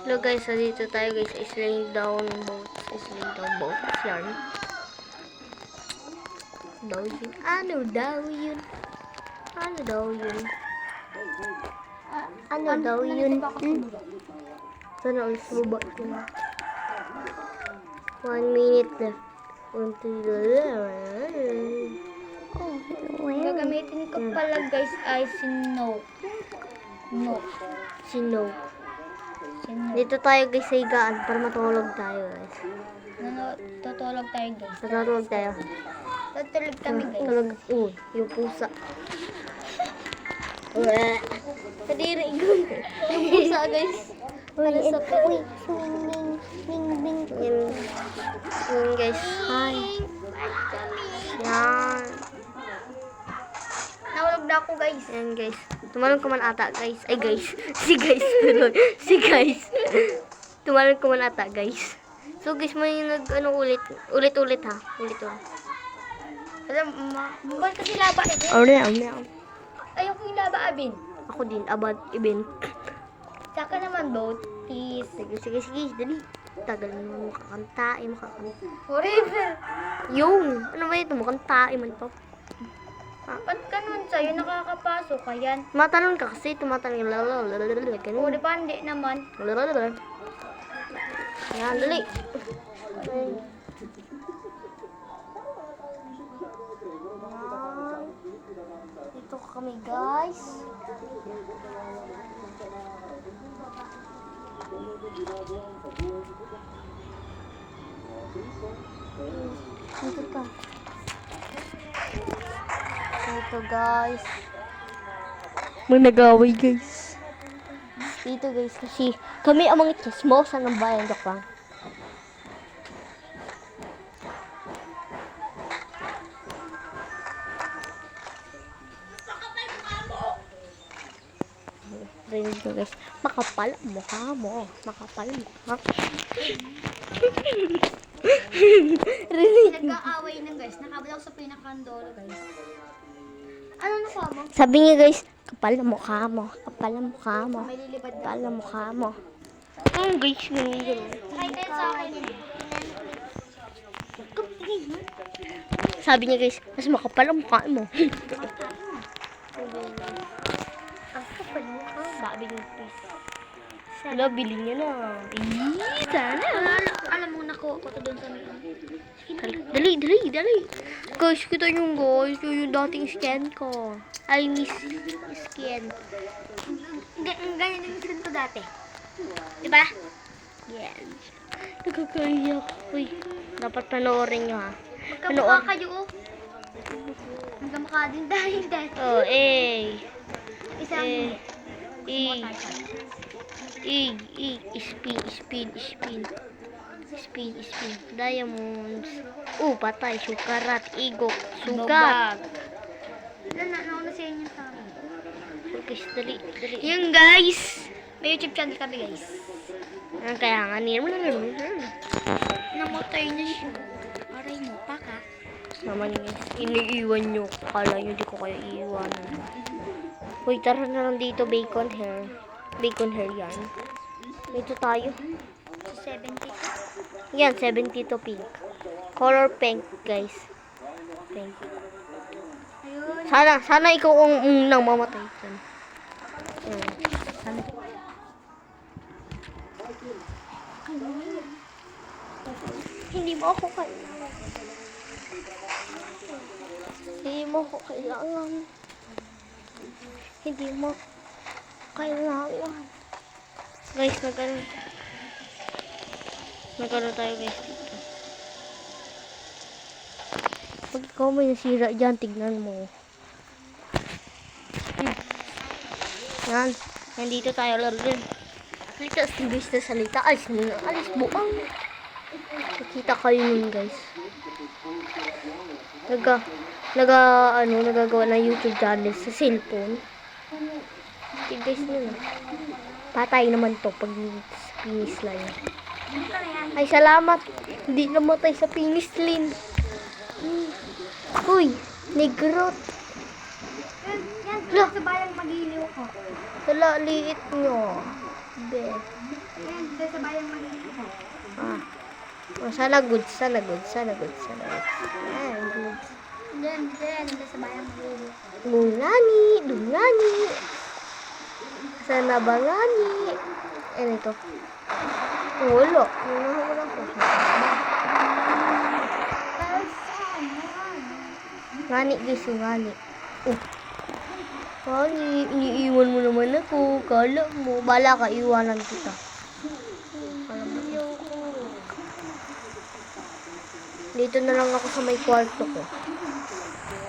Hello guys, so dito tayo guys, islaying down boats. Islaying down boats yan. Daw yun. Ano daw yun? Ano daw yun? Ano daw yun? Sana ulit sa baba ko na. 1 minute left. Gagamitin ko pala guys ay snow. Sino? Dito tayo guys sa higaan para matulog tayo guys. Tutulog tayo guys. Matulog tayo. Tutulog kami guys. Tulog. Yung pusa. Kadiri ko. Yung pusa guys. Para sa Yan guys. Hi. Yan. Nahulog na ako guys. Yan guys. Tumalon ko man ata guys. Ay guys. Si guys. Si guys. Tumalon ko man ata guys. So guys, may nag-ano ulit-ulit ha. Ulit-ulit. Alam, buwan kasi laba eh. Ayoko yung laba abin. Ako din, about event. Saka naman boat, please. Sige, dali. Tagal mo makakanta, Forever. Yung, ano ba ito? Makanta, man to. Ba't ganun sa'yo? Nakakapasok ka yan. Tumatalon ka kasi, tumatalon. O, di ba hindi naman? Yan, dali. Dito kami guys. Dito ka. Dito guys. May nag-away guys. Dito guys kasi kami ang mga chismosa ng bayan. Joke lang. Rinig ko guys. Makapal ang mukha mo. Makapal ang mukha. Rinig. Nag-aaway na guys. Nakabalaw sa pinakandolo guys. Ano na sa mo? Sabi niya guys, kapal ang mukha mo. Kapal ang mukha mo. May lilipad na. Kapal ang mukha mo. Guys, ganun. Kahit kayo sa akin yun. Sabi niya guys, mas makapal ang mukha mo. Ang kapal mo ka. Sabi niya guys. Wala, bili niya na. Sana. Alam mo, nakuha ko to doon sa may Dali. Guys, kita yung guys. Yung dating skin ko. I miss skin. Ganyan yung skin ko dati. Diba? Yes. Nakakaiyak. Uy, dapat panoorin nyo ha. Magkamukha kayo oh. Magkamukha din tayo dati. Oh, Isang spin. Diamonds. Patay. Sukarat. Igok. Sugat. nauna sa inyo sa amin. So, guys, dali. Yung guys, may YouTube channel kami guys. Kaya nga, Namatay na siya. Aray mo, paka. naman guys, iniiwan nyo. Kala nyo di ko kayo iiwanan. Uy, tara na lang dito, bacon hair. Bacon hair yan. Dito tayo. 70. Yan, 72 pink. Color pink, guys. Pink. Ayun. Sana ikaw ang unang mamatay. Sana. Hindi mo ako kailangan. Hindi mo ako kailangan. Hindi mo kailangan. Guys, nagkaroon tayo guys dito. Pag ikaw may nasira dyan, tignan mo. Yan. Nandito tayo lang din. Salita, guys na salita. Alis buang. Nakita kayo nun guys. Nagagawa ng YouTube channel sa cellphone. Okay guys yun. Patay naman to pag finish line. Ay salamat. Hindi namatay sa finish line. Uy, negrot. Yan, sa bayang mag-iliw ko. Wala, liit nyo. Be. Yan, dito sa bayang maliliit. Ah. Oh, sana goods, sana goods, sana goods, sana goods. Ayan, goods. Yan, dito sa bayang maliliit. Dungani, dungani. Sana bangani. Ano ito? Wala. Wala ko. Ngani guys, ngani. Oh. Ngani, iniiwan mo naman ako. Kala mo. Bala ka, iwanan kita. Kala mo. Dito na lang ako sa may kwarto ko.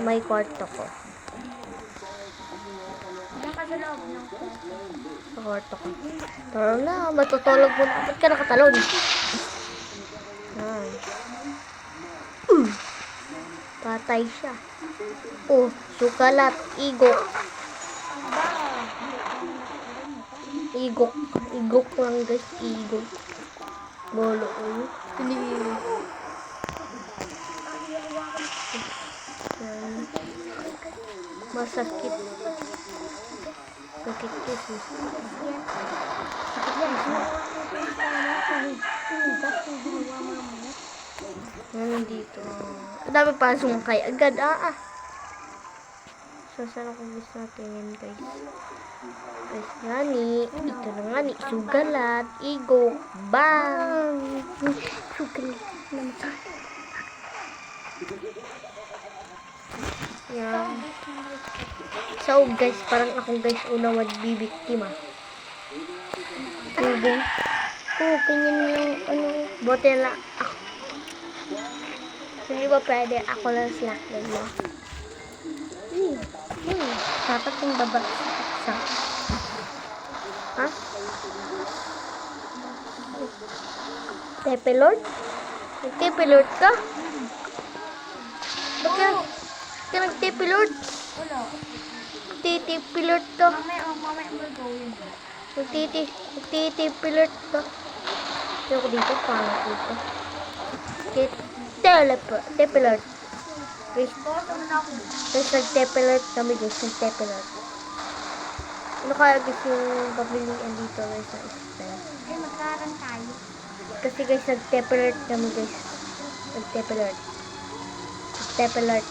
May kwarto ko. Diyan ka sa loob ng Sa kwarto ko. Tara na, matutulog mo na. Ba't ka nakatalon? Yan. Patay siya. Oh, sukalat. Igok. Igok. Igok lang guys. Igok. Bolo. Hindi. Yan. Masakit. Sakit kasi. Yan dito. Ang dami pa sumakay. Agad So, saan ako gusto natin yan guys? Guys, ngani. Ito na ngani. Sugalat. Igok. Bang! Sugalat. Yan. So guys, parang ako guys una magbibiktima. Tubong. Oh, ganyan yung ano. Bote na ako. Hindi ba pwede ako lang slackline mo? Dapat yung baba sa. Ha? Tepelord? Tepelord ka? Bakit ka nag-tepelord? Wala. Titipilort to. Mamaya mo gawin. Nagtitipilort to. Hindi ako dito. Paano dito? Tepilort. Guys, nag-tepilort kami guys. Nag-tepilort. Ano kaya guys yung pabilihan dito guys sa style? Ay, magkaroon tayo. Kasi guys, nag-tepilort kami guys. Nag-tepilort. Nag-tepilort.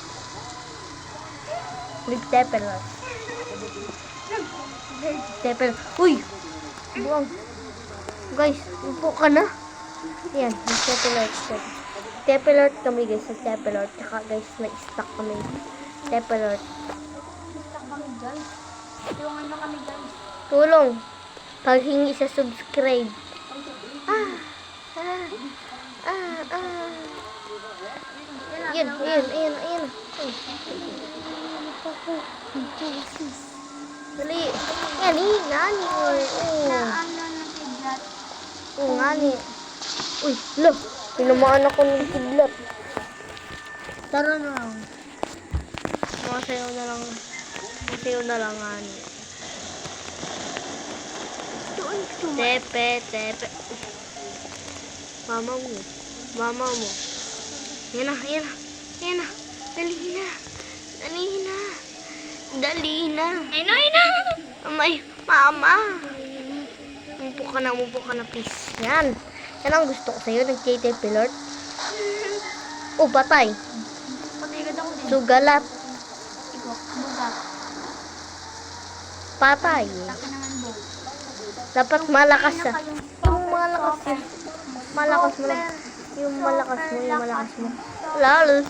Nag-tepilort. Tepel. Uy! Buwang. Guys, upo ka na. Yan, nag-tepelort. Tepelort kami guys, nag-tepelort. Tsaka guys, na-stuck kami. Tepelort. Stuck kami guys. Tulungan mo kami guys. Tulong. Paghingi sa subscribe. Yun. Dali. Yan, ngani. Naano ng kidlat. Ngani. Uy, look. Tinamaan ako ng kidlat. Tara na lang. Masayaw na lang, ngani. Tepe. Mama mo. Yan na. Dali na. Ay, na. Amay, mama. Umupo ka na, please. Yan ang gusto ko sa'yo, nag-tepelort. Oh, patay. Patigad ako din. Sugalat. Igok, bugak. Patay. Laki naman bo. Dapat malakas Ano ah. kayong Yung malakas yun. Malakas mo lang. Yung malakas mo. Lalo.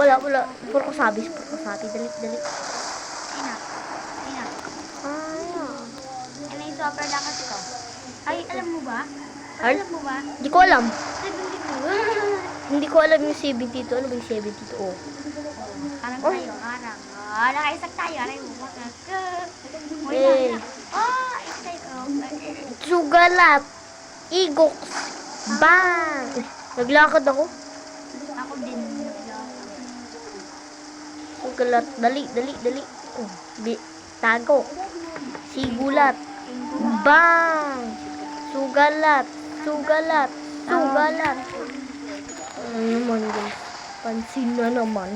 Wala. Puro ko sabi. Dali. Inak. Ayaw. Ano yung super lakas ko? Ay, alam mo ba? Al? Alam mo ba? Hindi ko alam. 72. Hindi ko alam yung 72. Ano ba yung 72? Oh. Karang tayo, karang. Nakaisak tayo. Aray mo. Eh. Excited. Sugalat. Igok. Bang. Naglakad ako. Ako din. Sugalat. Dali. Oh. Tago. Sigulat. Bang. Sugalat. Ano naman guys? Pansin na naman.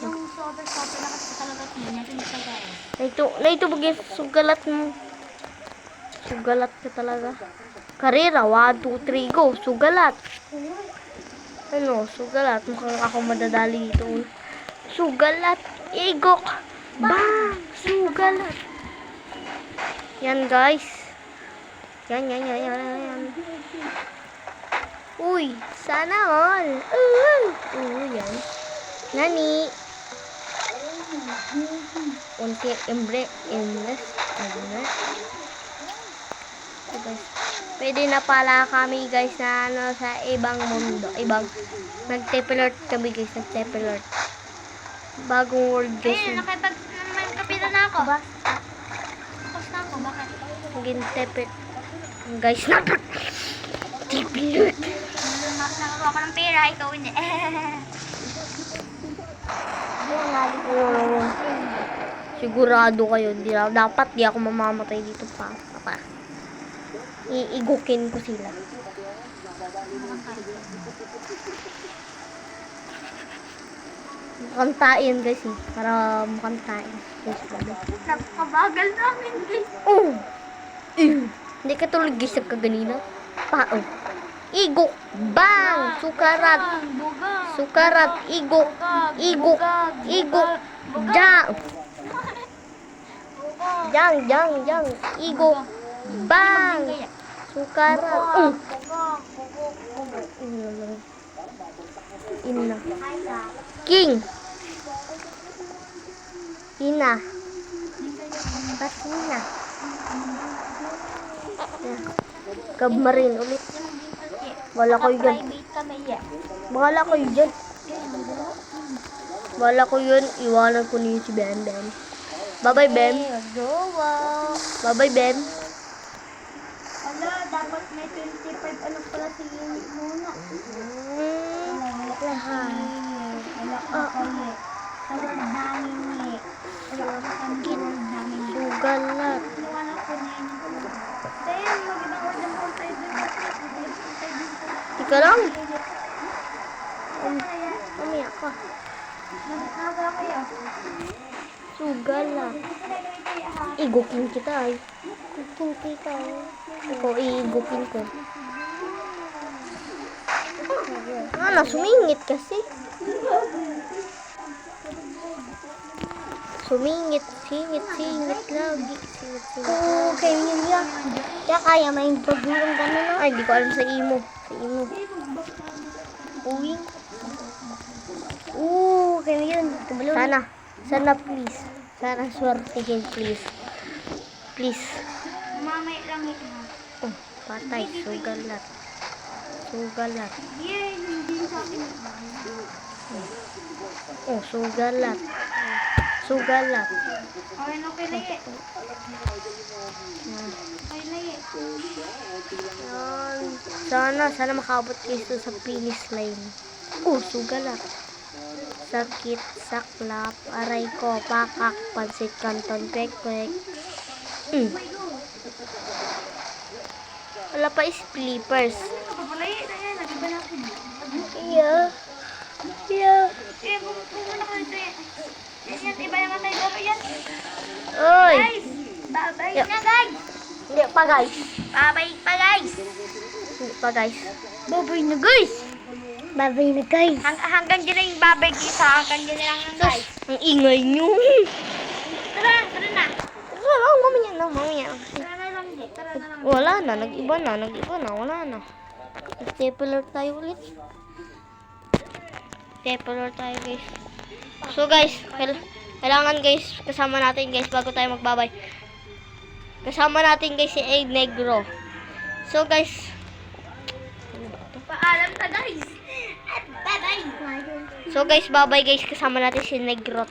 Yung super lakas ko talaga. Tingnan natin sa gaya. Naito ba guys? Sugalat mo. Sugalat ka talaga. Karera, 1, 2, 3, go. Sugalat. Ano, sugalat. Mukhang ako madadali dito. Sugalat. Igok. Bang! Sugalat. Yan, guys. Yan. Uy, sana all. Yan. Nani. Unti, imbles. So, guys, pwede na pala kami guys na ano, sa ibang mundo. Nag-tepilort kami guys. Bagong world guys. Ayun, nakapagkapitan na ako. Tapos na ako, bakit? Naging tepil. Guys, tepilort. Nakakuha ko ng pera, ikaw hindi. Sigurado kayo. Dapat di ako mamamatay dito pa. Iigukin ko sila. Kantain guys eh. Para makantain. Napakabagal namin, guys. Oh! Hindi ka tulog guys nagkaganina. Pao. Igok. Bang! Sukarat. Sukarat. Igok. Jang. Igok. Bang! Sukarat. Ina. King. Ina. Ba't ina? Kabmarin ulit. Wala ko yun. Private kami yan. Bahala ko yun. Bahala ko yun. Iwanan ko niyo si Ben. Bye-bye, Ben. Bye-bye, Ben. Wala, dapat may 25 ano pala si Muna. Wala ka kayo. Sa word namin eh. Wala ka sa word namin. Sugalat. Wala ko na yun. Dahil, mag-ibang word ng puntay doon. Tika lang. Umiyak ka. Nagawa kayo. Sugalat. Igukin kita ay. Igukin kita ay. Ikaw iigukin ko. Ano, sumingit kasi. Singit lagi. Oo, kayo yun yan. Kaya kaya may improve yung gano'n no? Ay, di ko alam sa imo. Uwi. Oo, kayo yun. Sana please. Sana swertihin please. Please. Mamay lang ito. Oh, patay. Sugalat. Yay, hindi sa akin. Oh, sugalat. Okay na eh. Sana makabot kayo sa finish line. Oh, sugalat. Sakit, saklap, aray ko, pakak, pansit kanton, kwek. Wala pa is flippers. Yeah. Eh, pumunta ko dito eh. Yan, iba naman tayo dito yan. Oy! Guys! Babay Yeah. na guys! Hindi pa guys. Babay pa guys! Hindi pa guys. Babay na guys! Babay na guys. Hanggang dyan na yung babay guys ha. Hanggang dyan na lang ang guys. Ang ingay nyo. Tara na. Tara lang, mamaya na. Tara na lang di. Tara na lang. Wala na, nag-iba na, wala na. Stapler tayo ulit. Stapler tayo guys. So guys, kailangan guys, kasama natin guys bago tayo magbabay. Kasama natin guys si Egg Negro. So guys, Paalam na guys! Bye-bye! so guys, bye-bye guys, kasama natin si Negro.